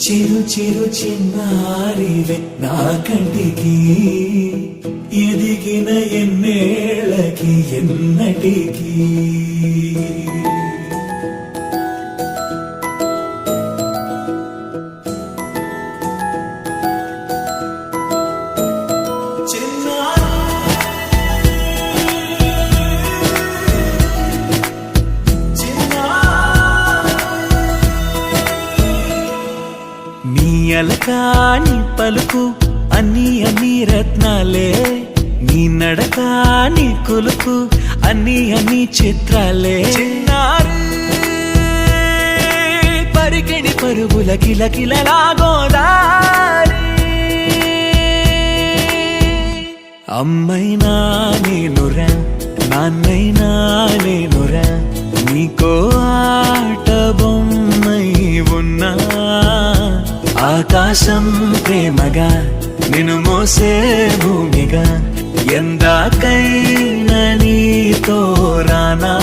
చిరు చిరు చిన్నారివే నా కంటికి ఎదిగిన ఎన్నేళ్ళకి ఎన్నటికి అలకాని పలుకు అన్ని అన్ని రత్నాలే నీ నడకాని కొలుకు అన్ని అన్ని చిత్రాలే చిన్నారు పరికిణి పరుగుల కిలకిలలా గోదారి అమ్మైనా నేనురా నాన్నైనా నేనురా నీకో ఆట బొమ్మై ఉన్నా ఆకాశం ప్రేమగా నిన్ను మోసే భూమిగా ఎందాకైనా నీతో రానా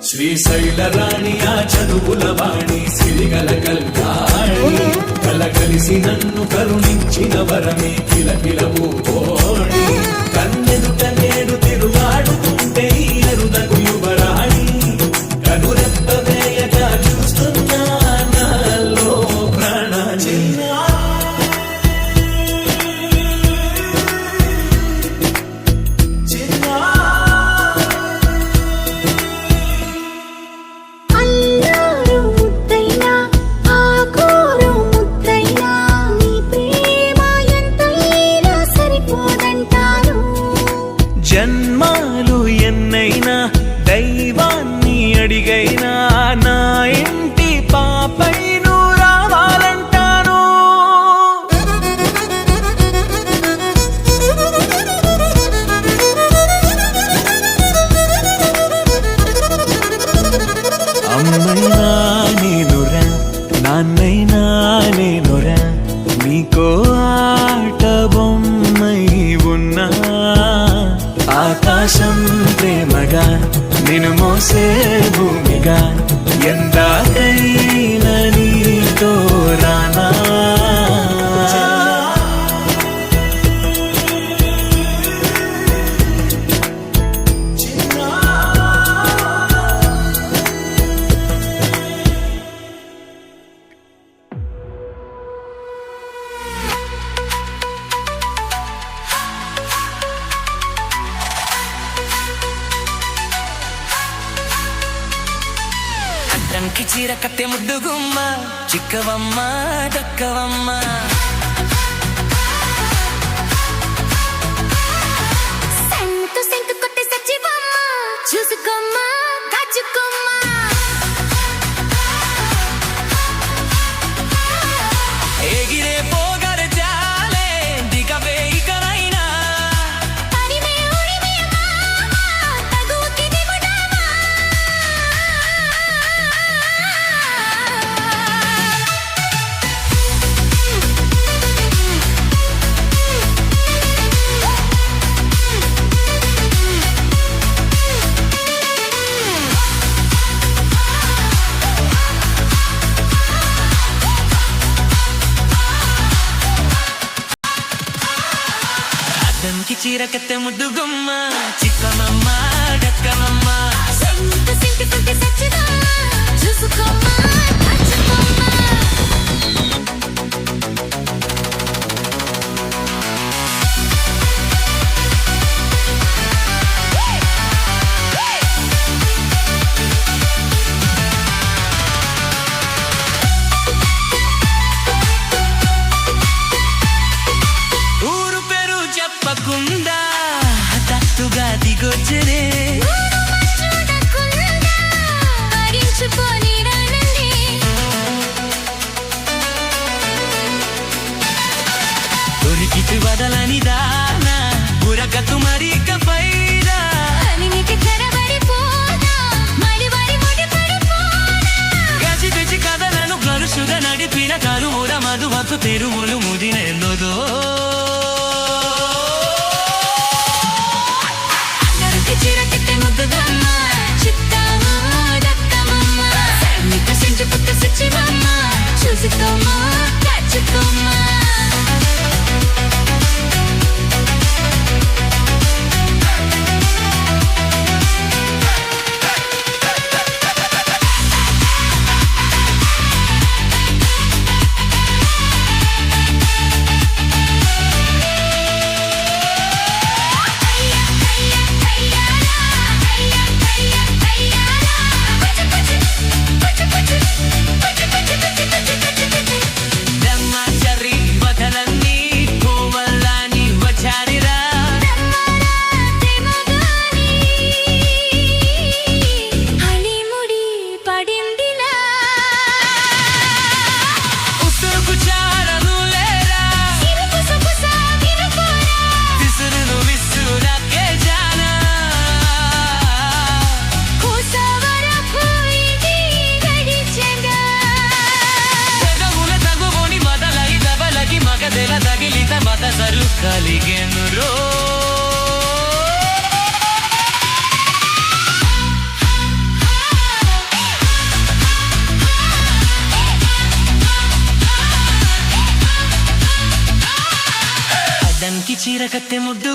శ్రీశైల రాణి ఆ చదువుల వాణి సిరిగల కల్కాణి కలగలిసి నన్ను కరుణించిన వరమే కిలకిలవు ఓడి కన్నెదుట నేడు తిరుగాడుతుంటే అరుదకు యువరాణి కనురెప్ప వేయగా చూస్తున్నా నాలో ప్రాణ జన్మాలు ఎన్నైనా దైవాన్ని అడిగైనా నా ఇంటి పాపై నువ్వు రావాలంటాను అమ్మైనా నేనురా నాన్నైనా నేనురా నీకో ఆట బొమ్మై ఉన్నా ఆకాశం ప్రేమగా నిన్ను మోసే భూమిగా ఎందాకైనా నీతో రానా అద్దంకి చీర కట్టె ముద్దుగుమ్మ చిక్కవమ్మ దక్కవమ్మ సంతు సంతు కొట్టే సచ్చివమ్మ చూసుకోమ్మ కాచుకోమ్మ ఎగిరే పోగర జాలే దిగవే ఇకనైనా పరిమే ఉరిమే మామ తగుకి దిగుడామా అద్దంకి చీర కట్టె ముద్దుగుమ్మ చిక్కవమ్మ దక్కవమ్మ సంతు సంతు కొట్టే సచ్చివమ్మ చూసుకోమ్మ కాచుకోమ్మ ఊరు పేరు చెప్పకుండా హఠాత్తుగా దిగొచ్చనే దొరికితే వదలని దానా బురకతు మరి ఇకపై చీర కత్తె ముద్దు